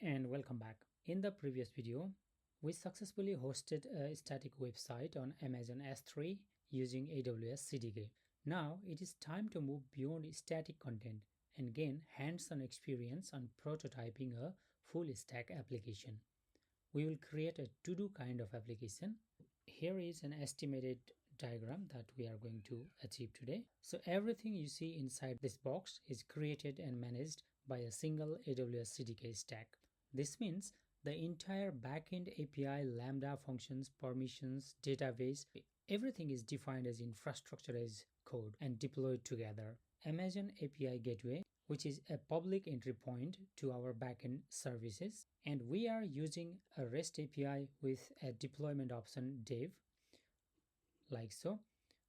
Hi and welcome back. In the previous video, we successfully hosted a static website on Amazon S3 using AWS CDK. Now it is time to move beyond static content and gain hands-on experience on prototyping a full stack application. We will create a to-do kind of application. Here is an estimated diagram that we are going to achieve today. So everything you see inside this box is created and managed by a single AWS CDK stack. This means the entire backend API, Lambda functions, permissions, database, everything is defined as infrastructure as code and deployed together. Amazon API Gateway, which is a public entry point to our backend services, and we are using a REST API with a deployment option dev, like so,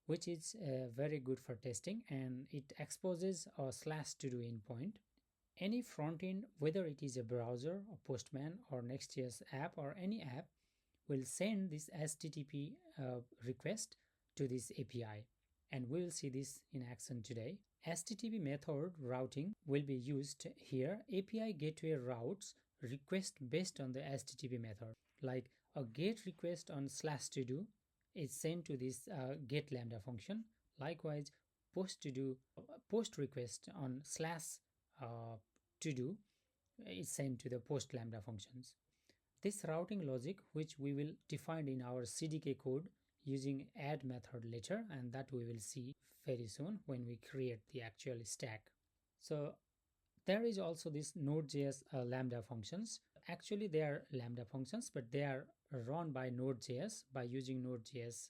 which is very good for testing, and it exposes a /to-do endpoint. Any frontend, whether it is a browser, a Postman, or Next.js app, or any app, will send this HTTP request to this API, and we will see this in action today. HTTP method routing will be used here. API gateway routes request based on the HTTP method, like a GET request on /to-do is sent to this get lambda function. Likewise, post request on /to-do is sent to the post lambda functions. This routing logic, which we will define in our CDK code using add method later, and that we will see very soon when we create the actual stack. So there is also this Node.js Lambda functions. Actually, they are Lambda functions, but they are run by Node.js by using Node.js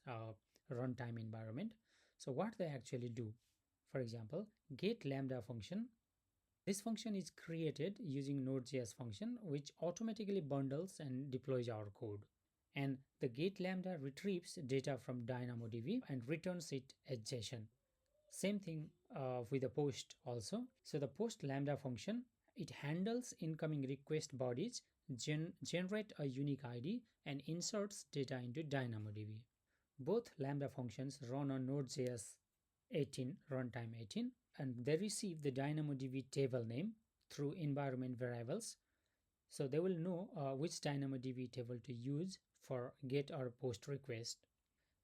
runtime environment. So what they actually do, for example, get Lambda function. This function is created using Node.js function, which automatically bundles and deploys our code. And the get Lambda retrieves data from DynamoDB and returns it as JSON. Same thing with the post also. So the post Lambda function, it handles incoming request bodies, generate a unique ID, and inserts data into DynamoDB. Both Lambda functions run on Node.js 18, runtime 18, and they receive the DynamoDB table name through environment variables. So they will know which DynamoDB table to use for get or post request.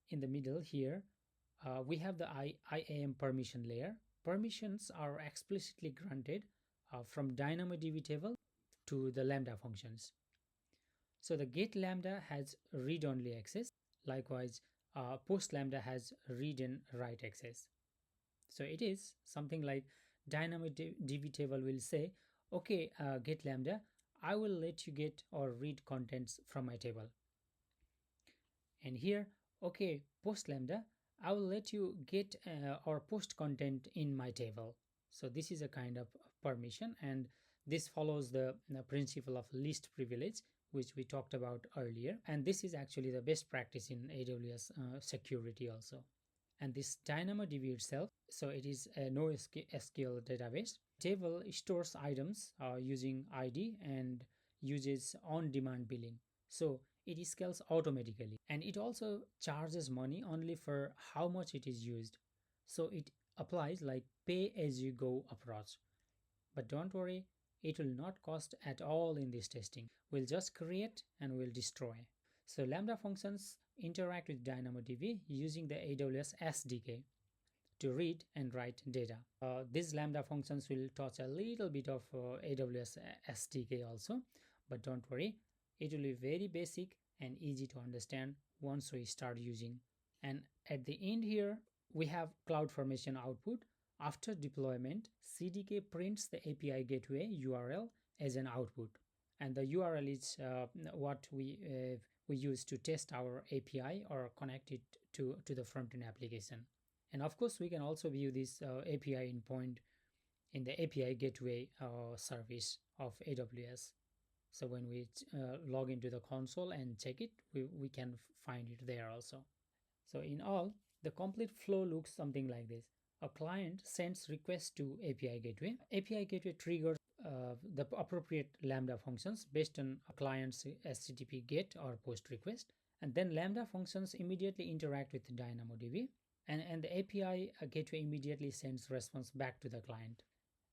In the middle here, we have the IAM permission layer. Permissions are explicitly granted from DynamoDB table to the Lambda functions. So the get Lambda has read-only access. Likewise, post Lambda has read and write access. So it is something like DynamoDB table will say, okay, get Lambda, I will let you get or read contents from my table. And here, okay, post Lambda, I will let you get or post content in my table. So this is a kind of permission, and this follows the principle of least privilege, which we talked about earlier. And this is actually the best practice in AWS security also. And this DynamoDB itself, so it is a NoSQL database. Table stores items using ID and uses on-demand billing. So it scales automatically, and it also charges money only for how much it is used. So it applies like pay-as-you-go approach. But don't worry, it will not cost at all in this testing. We'll just create and we'll destroy. So Lambda functions interact with DynamoDB using the AWS SDK to read and write data. These Lambda functions will touch a little bit of AWS SDK also, but don't worry, it will be very basic and easy to understand once we start using. And at the end here, we have CloudFormation output. After deployment, CDK prints the API gateway URL as an output, and the URL is what we use to test our API or connect it to the front-end application. And of course, we can also view this API endpoint in the API gateway service of AWS. So when we log into the console and check it, we can find it there also. So in all, the complete flow looks something like this. A client sends requests to API gateway. API gateway triggers the appropriate Lambda functions based on a client's HTTP GET or POST request. And then Lambda functions immediately interact with DynamoDB. And the API gateway immediately sends response back to the client.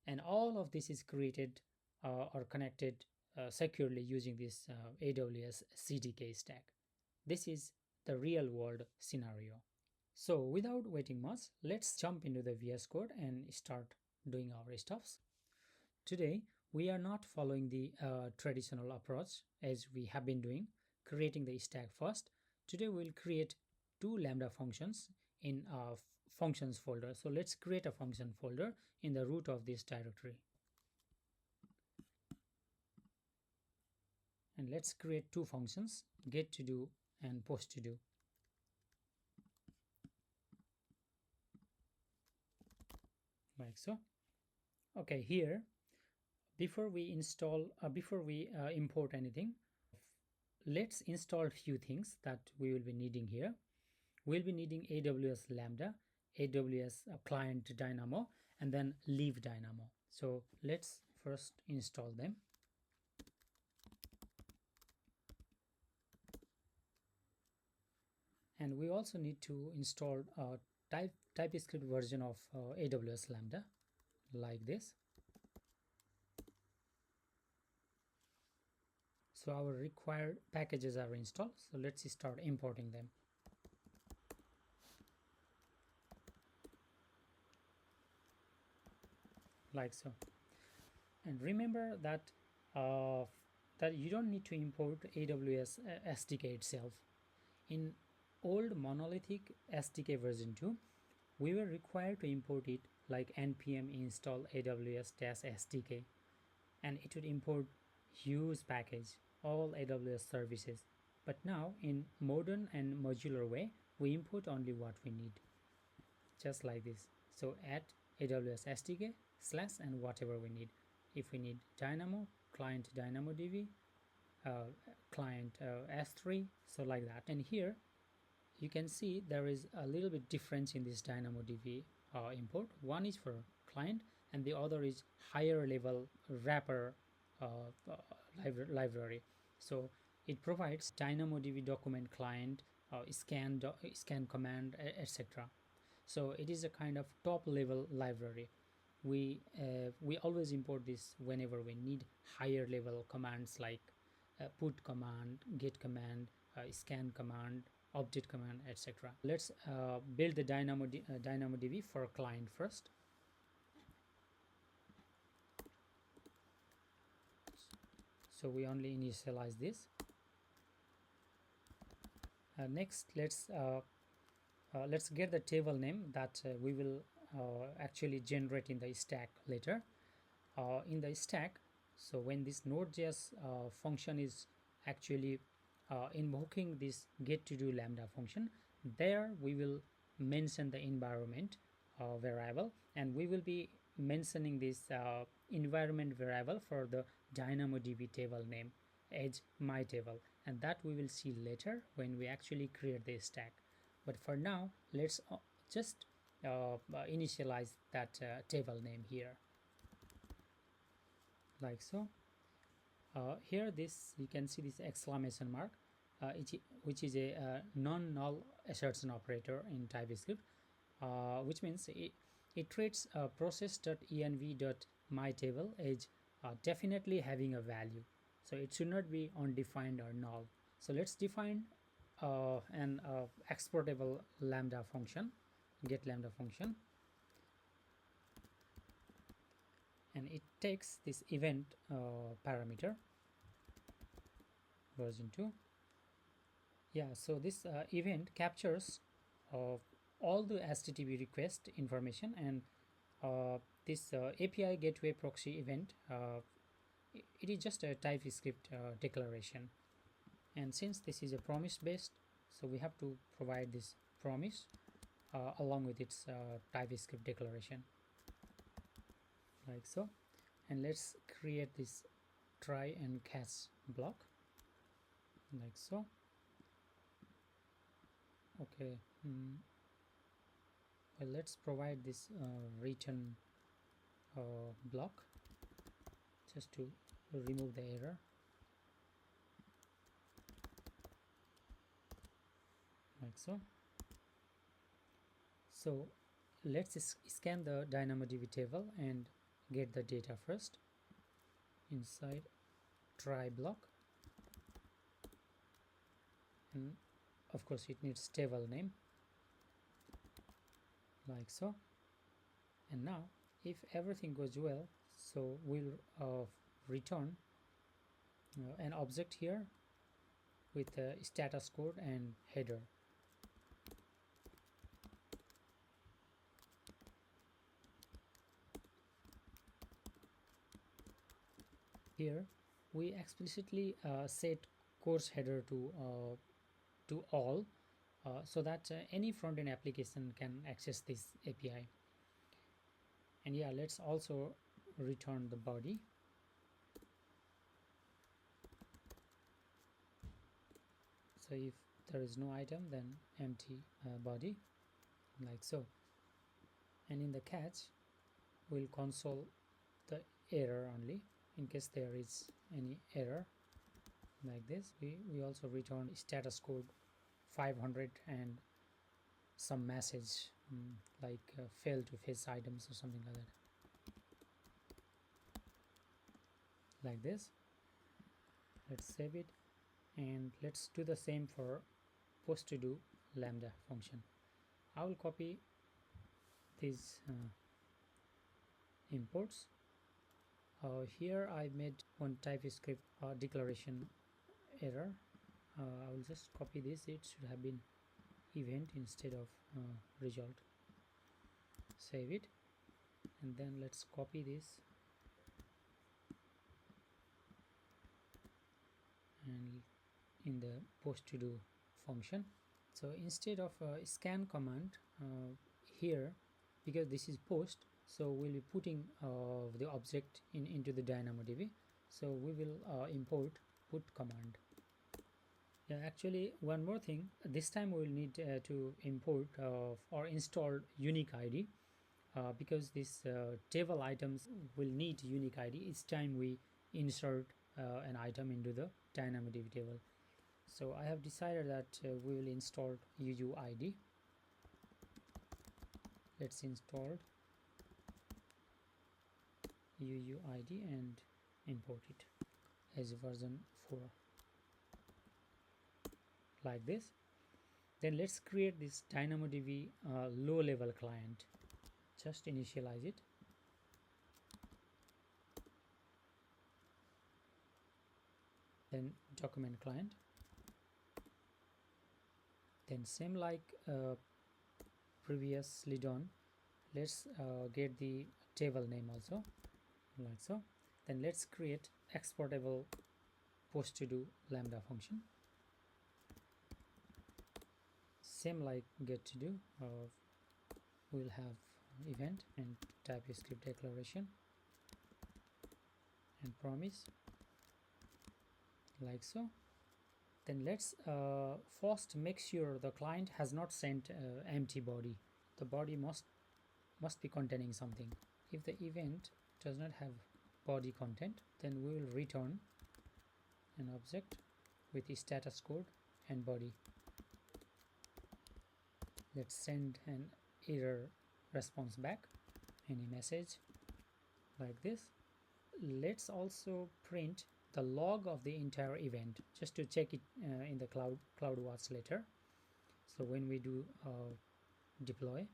And all of this is created or connected securely using this AWS CDK stack. This is the real world scenario. So without waiting much, let's jump into the VS Code and start doing our stuffs. Today, we are not following the traditional approach as we have been doing, creating the stack first. Today, we'll create two Lambda functions in a functions folder. So let's create a function folder in the root of this directory. And let's create two functions, get to do and post to do. Like so. Okay, here before we import anything, let's install a few things that we will be needing here. We'll be needing AWS Lambda, AWS Client Dynamo, and then lib-dynamo. So let's first install them. And we also need to install a TypeScript version of AWS Lambda, like this. So our required packages are installed. So let's start importing them. Like so. And remember that that you don't need to import AWS SDK itself. In old monolithic SDK version 2, we were required to import it like npm install AWS SDK, and it would import huge package, all AWS services. But now in modern and modular way, we import only what we need, just like this. So add AWS SDK / and whatever we need. If we need Dynamo, client-dynamodb, client S3, so like that. And here you can see there is a little bit difference in this DynamoDB import. One is for client and the other is higher level wrapper library. So it provides DynamoDB document client, scan command, etc. So it is a kind of top level library. We always import this whenever we need higher level commands like put command, get command, scan command, update command, etc. Let's build the DynamoDB for client first. So we only initialize this. Next, let's get the table name that we will actually generate in the stack later. In the stack, so when this Node.js function is actually invoking this get to do Lambda function, there we will mention the environment variable, and we will be mentioning this environment variable for the DynamoDB table name as my table, and that we will see later when we actually create the stack. But for now, let's just initialize that table name here, like so. Here this you can see this exclamation mark, which is a non-null assertion operator in TypeScript, which means it treats process.env.myTable as definitely having a value. So it should not be undefined or null. So let's define an exportable Lambda function, get Lambda function, and it takes this event parameter version 2. Yeah, so this event captures all the HTTP request information, and this API gateway proxy event, it is just a TypeScript declaration. And since this is a promise based, so we have to provide this promise along with its TypeScript declaration, like so. And let's create this try and catch block, like so. Okay, well, let's provide this return block just to remove the error, like so. So let's scan the DynamoDB table and get the data first inside try block, and of course it needs table name like so. And now if everything goes well, so we'll return an object here with a status code and header. Here we explicitly set course header to all, so that any front-end application can access this API. And yeah, let's also return the body. So if there is no item, then empty body like so. And in the catch, we'll console the error only in case there is any error like this. We also return status code 500 and some message like fail to fetch items or something like that, like this. Let's save it, and let's do the same for post to do lambda function. I will copy these imports. Here I made one TypeScript declaration error. I will just copy this. It should have been event instead of result. Save it, and then let's copy this and in the post to do function. So instead of scan command here, because this is post, so we'll be putting the object into the DynamoDB. So we will import put command. Yeah, actually one more thing, this time we'll need to import or install unique ID, because this table items will need unique ID each time we insert an item into the DynamoDB table. So I have decided that we will install UUID. Let's install UUID and import it as version 4 like this. Then let's create this DynamoDB low level client. Just initialize it. Then document client. Then same like previously done, let's get the table name also like so. Then let's create exportable post to do lambda function. Same like get to do, we'll have event and TypeScript declaration and promise like so. Then let's first make sure the client has not sent empty body. The body must be containing something. If the event does not have body content, then we will return an object with the status code and body. Let's send an error response back, any message like this. Let's also print the log of the entire event just to check it in the CloudWatch later. So when we do deploy,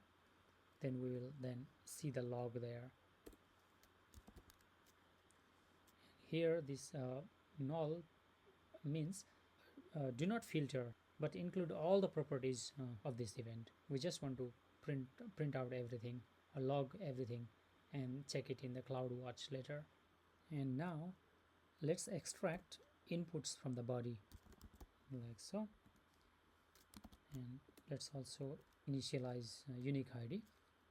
then we will then see the log there. Here this null means do not filter but include all the properties of this event. We just want to print out everything, or log everything, and check it in the CloudWatch later. And now let's extract inputs from the body like so. And let's also initialize unique ID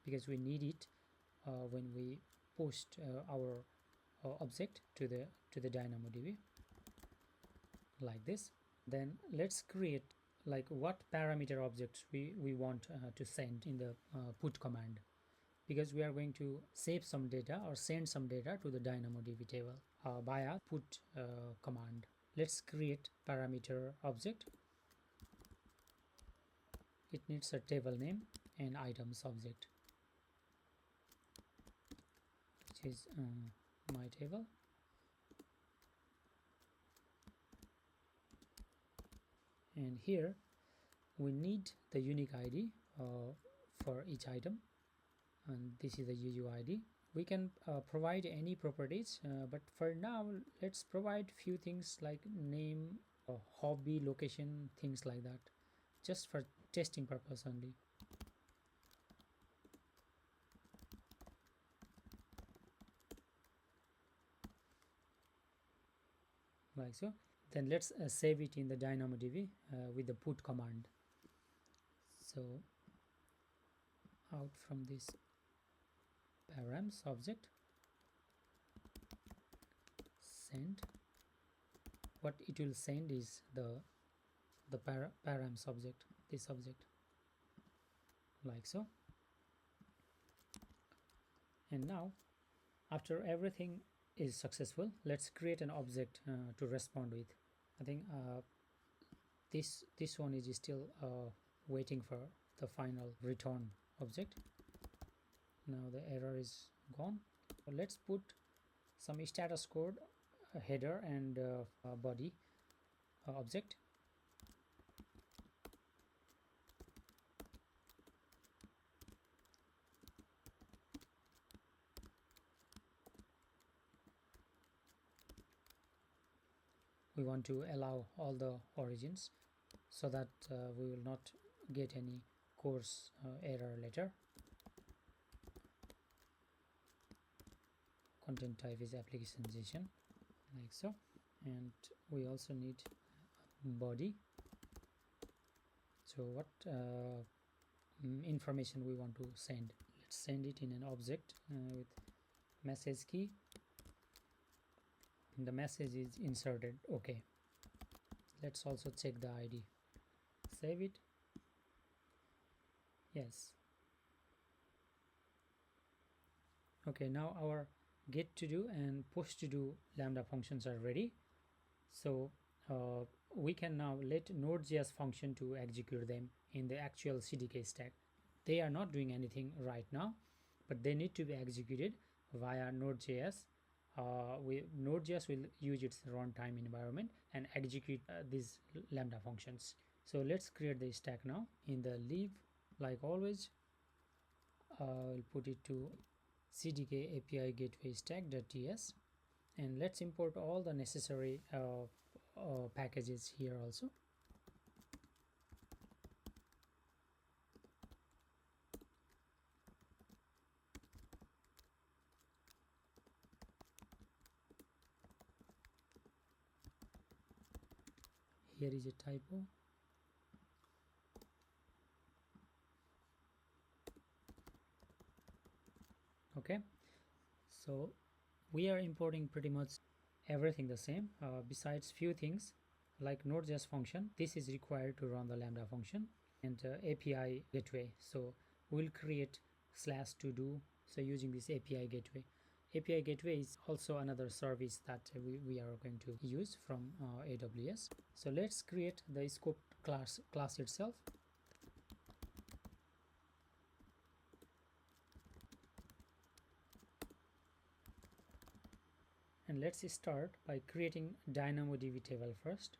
because we need it when we post our object to the DynamoDB like this. Then let's create like what parameter objects we want to send in the put command, because we are going to save some data or send some data to the DynamoDB table via put command. Let's create parameter object. It needs a table name and items object, which is my table. and here we need the unique ID for each item, and this is the UUID. We can provide any properties, but for now let's provide few things like name, hobby, location, things like that, just for testing purpose only. Like so. Then let's save it in the DynamoDB with the put command. So out from this params object, send, what it will send is the params object, this object, like so. And now after everything is successful, let's create an object to respond with. I think this one is still waiting for the final return object. Now the error is gone. So let's put some status code, header and body object. We want to allow all the origins so that we will not get any course error later. Content type is application JSON, like so. And we also need body. So what information we want to send? Let's send it in an object with message key. The message is inserted. Okay, let's also check the ID. Save it. Yes. Okay, now our get to do and push to do Lambda functions are ready. So we can now let Node.js function to execute them in the actual CDK stack. They are not doing anything right now, but they need to be executed via Node.js. Node.js will use its runtime environment and execute these Lambda functions. So let's create the stack now. In the lib, like always, I'll put it to CDK API gateway stack.ts, and let's import all the necessary packages here also. Here is a typo. Okay, so we are importing pretty much everything the same, besides few things like Node.js function. This is required to run the Lambda function, and API gateway. So we'll create /to-do. So using this API gateway. API gateway is also another service that we are going to use from AWS. So let's create the scope class itself. And let's start by creating DynamoDB table first.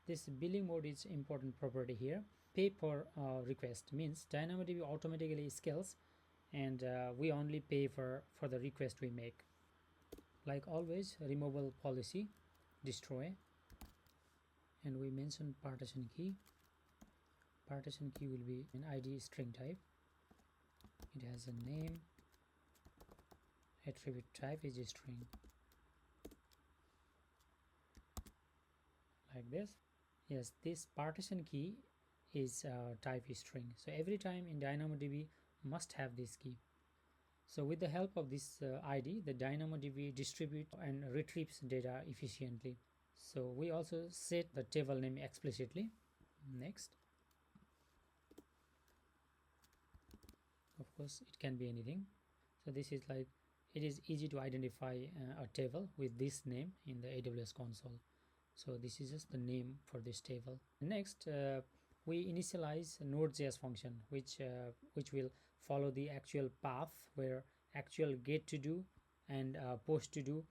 This billing mode is important property here. Pay per request means DynamoDB automatically scales, and we only pay for the request we make. Like always, removable policy, destroy, and we mention partition key. Partition key will be an ID string type. It has a name. Attribute type is a string, like this. Yes, this partition key is type string. So every time in DynamoDB must have this key. So with the help of this ID, the DynamoDB distributes and retrieves data efficiently. So we also set the table name explicitly. Next. Of course, it can be anything. So this is like, it is easy to identify a table with this name in the AWS console. So this is just the name for this table. Next, we initialize a Node.js function which will follow the actual path where actual get to do and post to do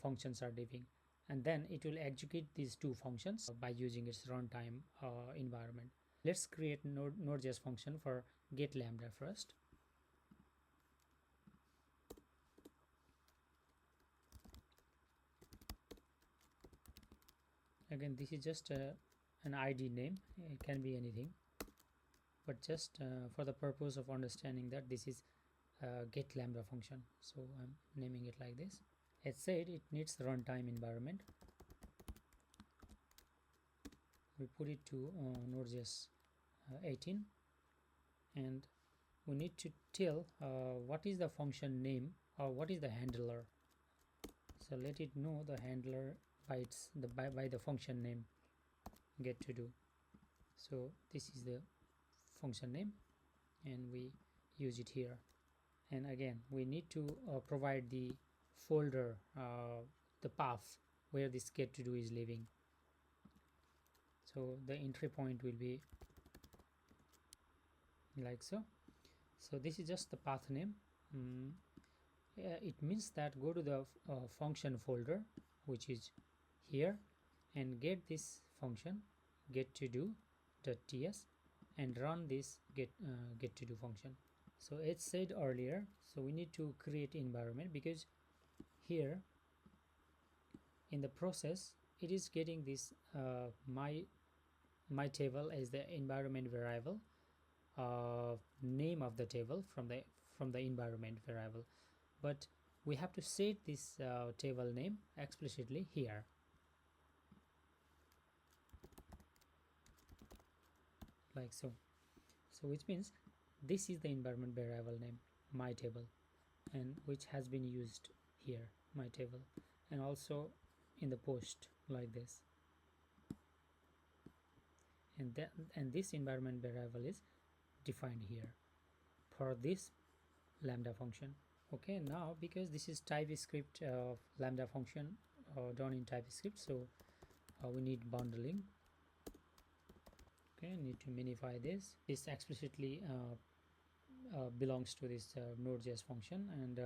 functions are living, and then it will execute these two functions by using its runtime environment. Let's create Node.js function for get lambda first. Again, this is just an ID name, it can be anything, but just for the purpose of understanding that this is get lambda function, so I'm naming it like this. As said, it needs the runtime environment. We put it to Node.js 18, and we need to tell what is the function name or what is the handler. So let it know the handler by the function name get to do. So this is the function name and we use it here. And again, we need to provide the folder, the path where this get to do is living. So the entry point will be like so. So this is just the path name. It means that go to the function folder, which is here, and get this function get to do .ts and run this get to do function. So as said earlier, so we need to create environment, because here in the process it is getting this my table as the environment variable, name of the table from the environment variable, but we have to set this table name explicitly here. Like so. So which means this is the environment variable name, my table, and which has been used here, my table, and also in the post like this. And this environment variable is defined here for this lambda function. Okay, now because this is TypeScript lambda function done in TypeScript, so we need bundling. Okay, need to minify this. This explicitly belongs to this Node.js function, and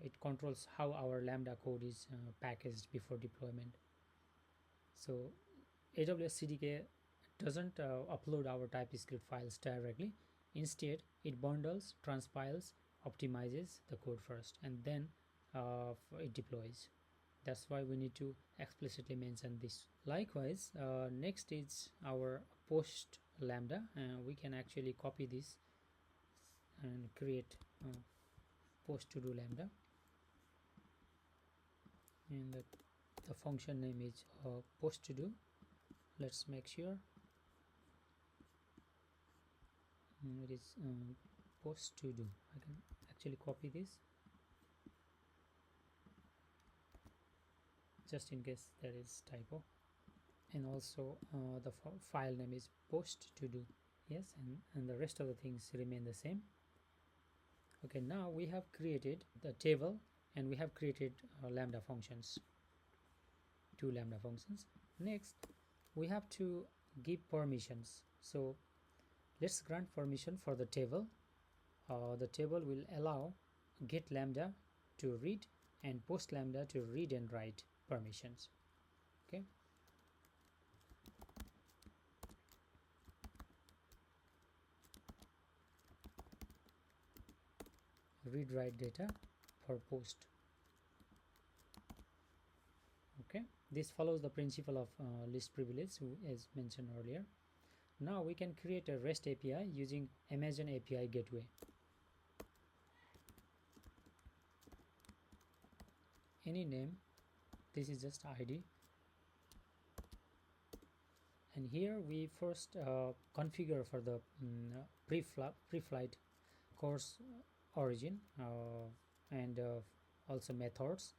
it controls how our lambda code is packaged before deployment. So AWS CDK doesn't upload our TypeScript files directly. Instead, it bundles, transpiles, optimizes the code first, and then it deploys. That's why we need to explicitly mention this. Likewise, next is our post lambda, and we can actually copy this and create post to do lambda, and the function name is post to do. Let's make sure it is post to do. I can actually copy this just in case there is typo, and also the file name is post to do. Yes, and the rest of the things remain the same. Okay, now we have created the table and we have created lambda functions, two lambda functions. Next, we have to give permissions. So let's grant permission for the table. The table will allow get lambda to read and post lambda to read and write permissions. Okay, read write data for post. Okay, this follows the principle of least privilege as mentioned earlier. Now we can create a REST API using Amazon API Gateway. Any name, this is just ID, and here we first configure for the pre-flight course origin and also methods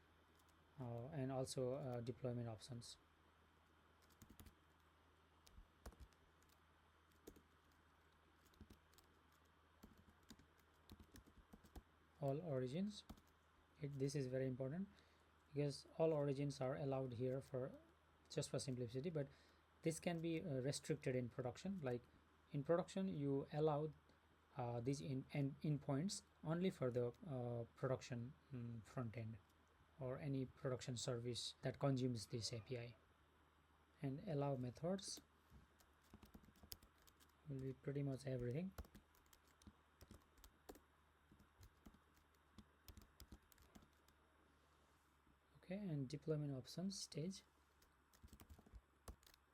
and also deployment options. All origins, this is very important because all origins are allowed here for just for simplicity, but this can be restricted in production. Like in production, you allow these endpoints only for the production front end or any production service that consumes this API. And allow methods will be pretty much everything. Okay, and deployment options stage.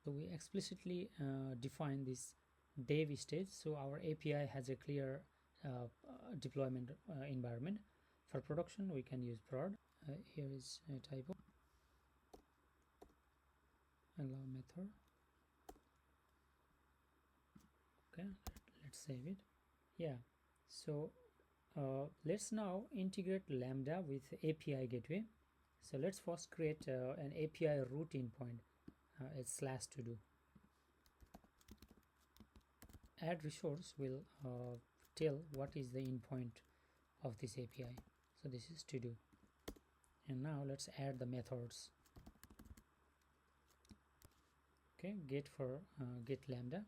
So we explicitly define this dev stage, so our API has a clear deployment environment. For production, we can use prod. Here is a typo. Allow method. Okay, let's save it. Yeah, so let's now integrate Lambda with API gateway. So let's first create an API root endpoint. It's /to-do. Add resource will tell what is the endpoint of this API. So this is to do. And now let's add the methods. Okay, get for get Lambda.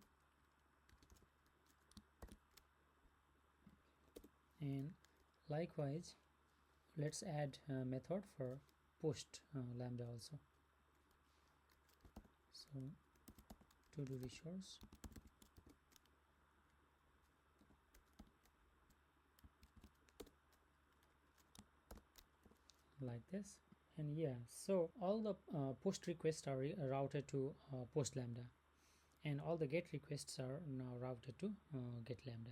And likewise, let's add a method for post Lambda also. So to do resource. Like this. And yeah, so all the post requests are routed to post Lambda, and all the get requests are now routed to get Lambda.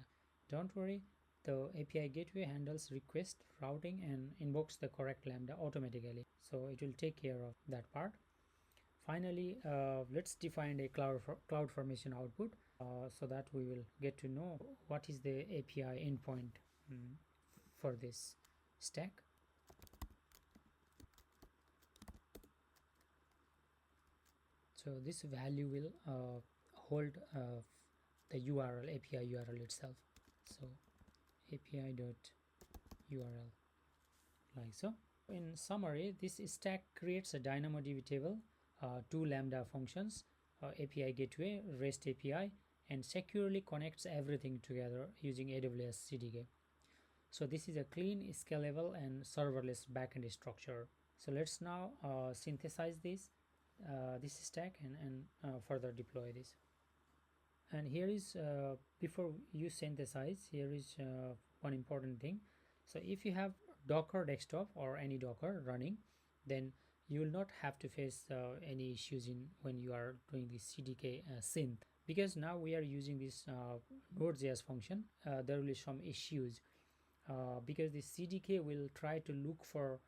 Don't worry, the API gateway handles request routing and invokes the correct Lambda automatically, so it will take care of that part. Finally, let's define a CloudFormation output so that we will get to know what is the API endpoint for this stack. So this value will hold the URL, API URL itself. So api.url, like so. In summary, this stack creates a DynamoDB table, two Lambda functions, API gateway, REST API, and securely connects everything together using AWS CDK. So this is a clean, scalable, and serverless backend structure. So let's now synthesize this stack and further deploy this. And here is before you synthesize, here is one important thing. So if you have Docker desktop or any Docker running, then you will not have to face any issues when you are doing the CDK synth, because now we are using this Node.js function. There will be some issues because the CDK will try to look for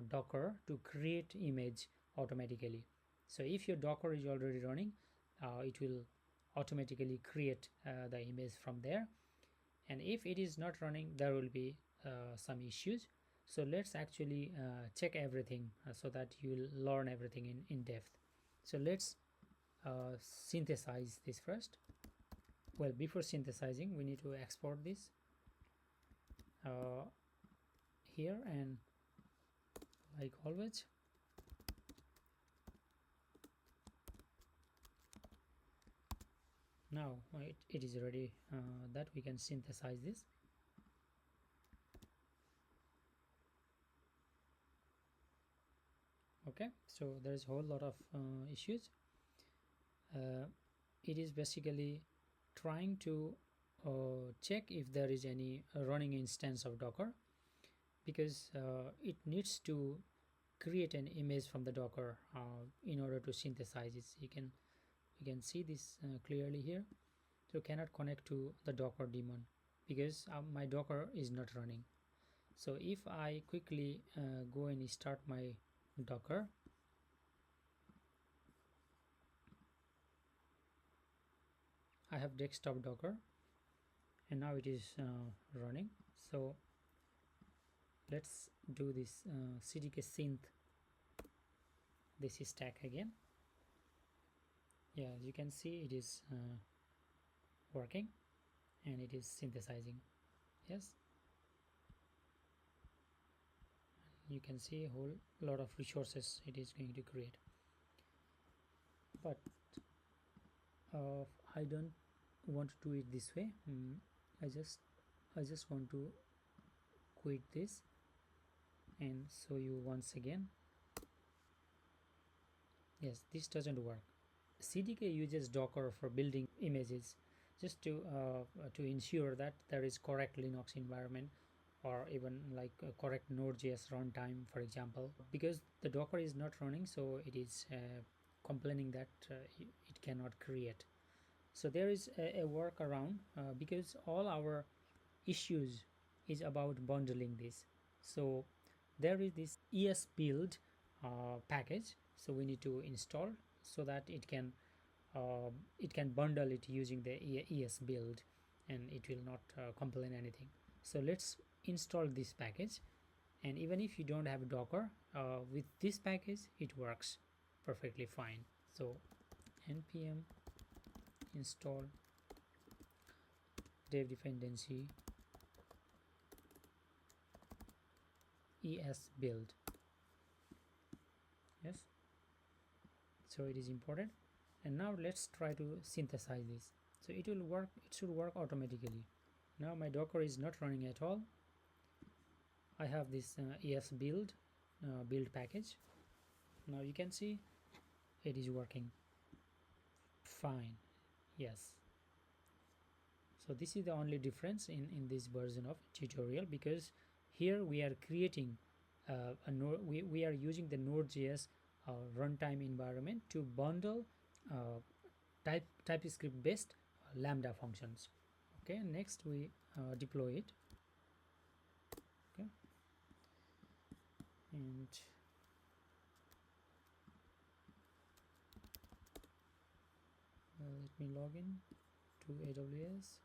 Docker to create image automatically. So if your Docker is already running, it will automatically create the image from there, and if it is not running, there will be some issues. So let's actually check everything so that you will learn everything in depth. So let's synthesize this first. Well, before synthesizing, we need to export this here, and like always, now it is ready that we can synthesize this. Okay, so there is a whole lot of issues. It is basically trying to check if there is any running instance of Docker, because it needs to create an image from the Docker in order to synthesize it. You can see this clearly here. So cannot connect to the Docker daemon because my Docker is not running. So if I quickly go and start my Docker, I have desktop Docker and now it is running. So let's do this CDK synth, this stack again. Yeah, as you can see, it is working and it is synthesizing. Yes, you can see a whole lot of resources it is going to create. But I don't want to do it this way. I just want to quit this and show you once again. Yes, this doesn't work. CDK uses Docker for building images just to ensure that there is correct Linux environment, or even like a correct Node.js runtime, for example. Because the Docker is not running, so it is complaining that it cannot create. So there is a workaround, because all our issues is about bundling this. So there is this ES build package, so we need to install so that it can bundle it using the ES build, and it will not complain anything. So let's install this package, and even if you don't have Docker, with this package it works perfectly fine. So npm install dev dependency ES build. Yes, so it is important. And now let's try to synthesize this. So it will work, it should work automatically. Now my Docker is not running at all. I have this ES build package. Now you can see it is working fine. Yes, so this is the only difference in this version of tutorial, because here we are creating we are using the Node.js runtime environment to bundle TypeScript based Lambda functions. Okay, next we deploy it. Okay, and let me log in to AWS.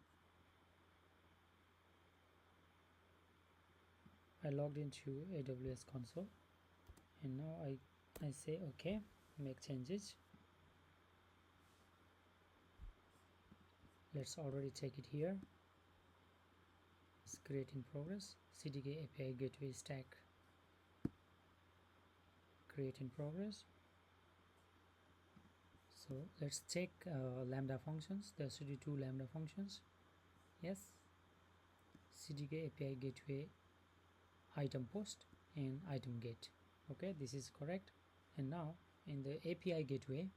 I logged into AWS console, and now I say okay, make changes. Let's already check it here. It's create in progress. CDK API gateway stack create in progress. So let's check Lambda functions. There should be 2 Lambda functions. Yes, CDK API gateway item post and item get. Okay, this is correct. And now in the API gateway,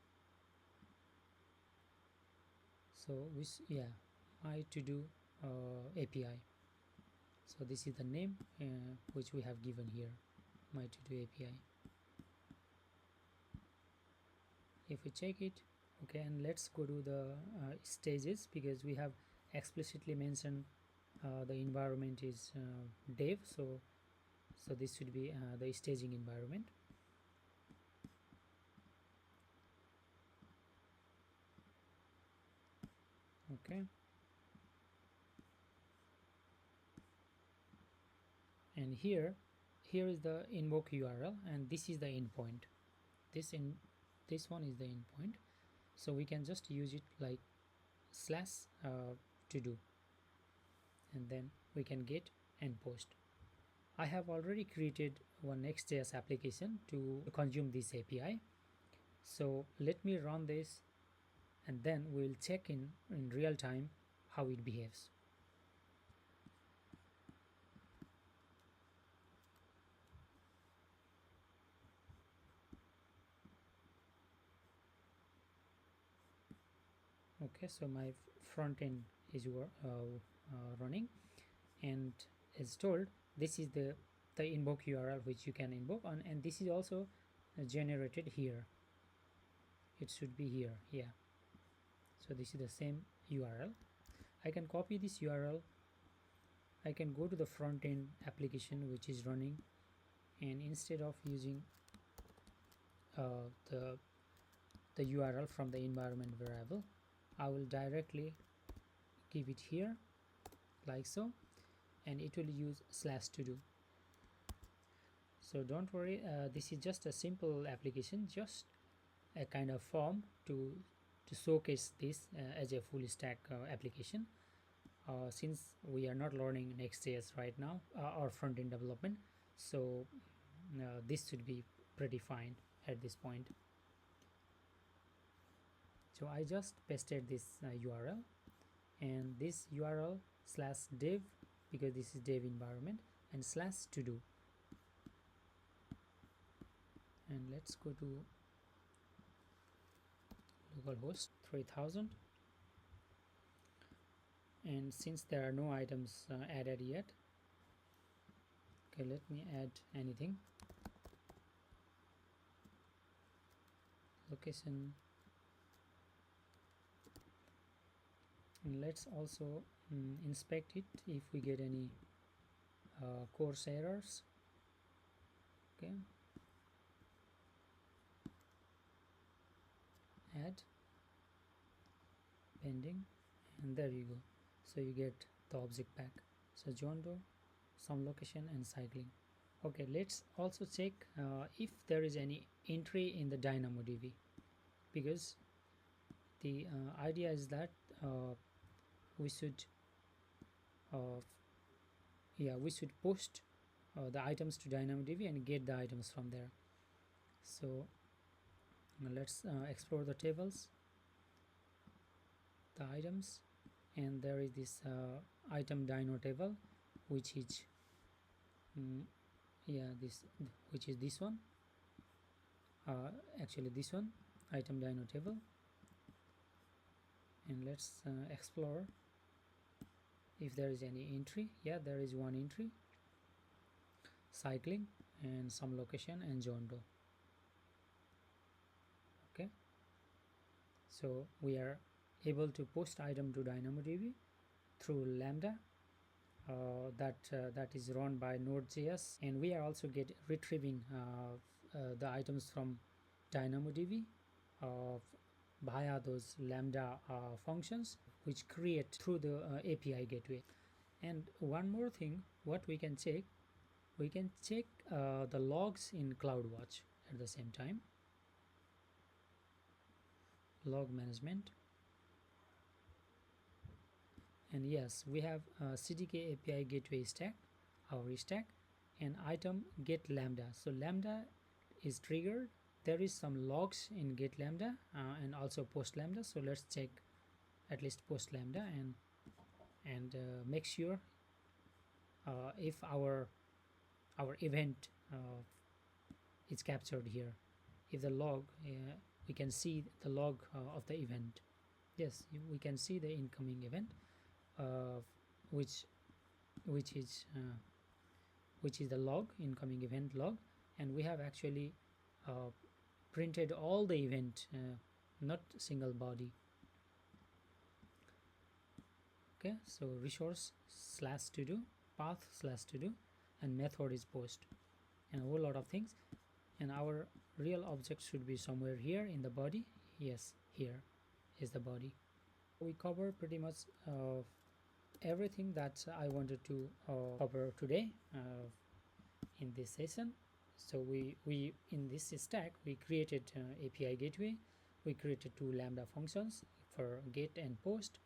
so my to do API. So this is the name which we have given here, my to do API. If we check it, okay, and let's go to the stages, because we have explicitly mentioned the environment is dev, so this should be the staging environment. Okay, and here is the invoke URL, and this is the endpoint. This one is the endpoint, so we can just use it like slash to do, and then we can get and post. I have already created one Next.js application to consume this API, so let me run this, and then we'll check in real time how it behaves. Okay, so my front end is running, and as told, this is the invoke URL which you can invoke on, and this is also generated here. It should be here. Yeah, so this is the same URL. I can copy this URL. I can go to the front end application which is running, and instead of using the URL from the environment variable, I will directly give it here like so, and it will use slash to do. So don't worry, this is just a simple application, just a kind of form to showcase this as a full stack application. Since we are not learning Next.js right now or front-end development, so this should be pretty fine at this point. So I just pasted this URL, and this URL /dev, because this is dev environment, and /to-do, and let's go to localhost 3000. And since there are no items added yet, okay, let me add anything. Location, and let's also inspect it if we get any course errors. Okay, add pending, and there you go. So you get the object back. So Jondo, some location, and cycling. Okay, let's also check if there is any entry in the DynamoDB, because the idea is that we should post the items to DynamoDB and get the items from there. So let's explore the tables, the items, and there is this item dyno table, which is this one, actually this one, item dyno table. And let's explore if there is any entry. Yeah, there is one entry, cycling, and some location, and Jondo. Okay, so we are able to post item to DynamoDB through Lambda that is run by Node.js, and we are also retrieving the items from DynamoDB via those Lambda functions, which create through the API gateway. And one more thing, what we can check the logs in CloudWatch at the same time. Log management, and yes, we have CDK API gateway stack, our stack, and item get Lambda. So Lambda is triggered. There is some logs in get Lambda and also post Lambda. So let's check at least post Lambda and make sure if our event is captured here. If the log, we can see the log of the event. Yes, we can see the incoming event, which is the log, incoming event log, and we have actually printed all the event, not single body. Okay, so resource /to-do, path /to-do, and method is post, and a whole lot of things. And our real object should be somewhere here in the body. Yes, here is the body. We cover pretty much everything that I wanted to cover today in this session. So we in this stack we created API gateway, we created two Lambda functions for get and post,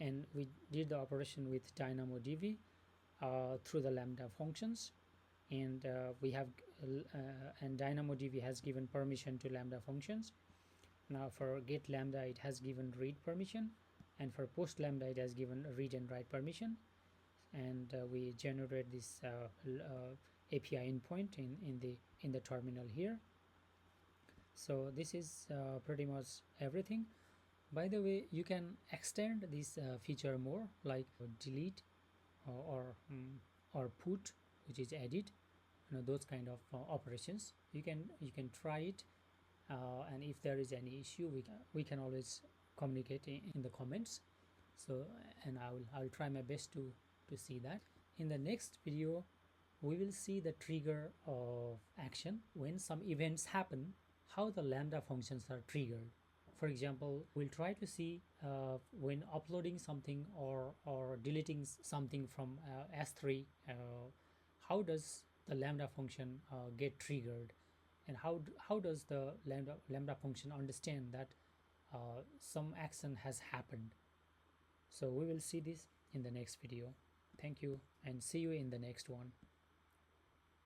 and we did the operation with DynamoDB through the Lambda functions, and we have and DynamoDB has given permission to Lambda functions. Now for get Lambda it has given read permission, and for post Lambda it has given read and write permission, and we generate this API endpoint in the terminal here. So this is pretty much everything. By the way, you can extend this feature more, like delete or put, which is edit, those kind of operations. You can try it, and if there is any issue, we can always communicate in the comments. So, and I'll try my best to see that. In the next video, we will see the trigger of action when some events happen, how the Lambda functions are triggered. For example, we'll try to see when uploading something or deleting something from S3, how does the Lambda function get triggered, and how does the Lambda function understand that some action has happened. So we will see this in the next video. Thank you, and see you in the next one.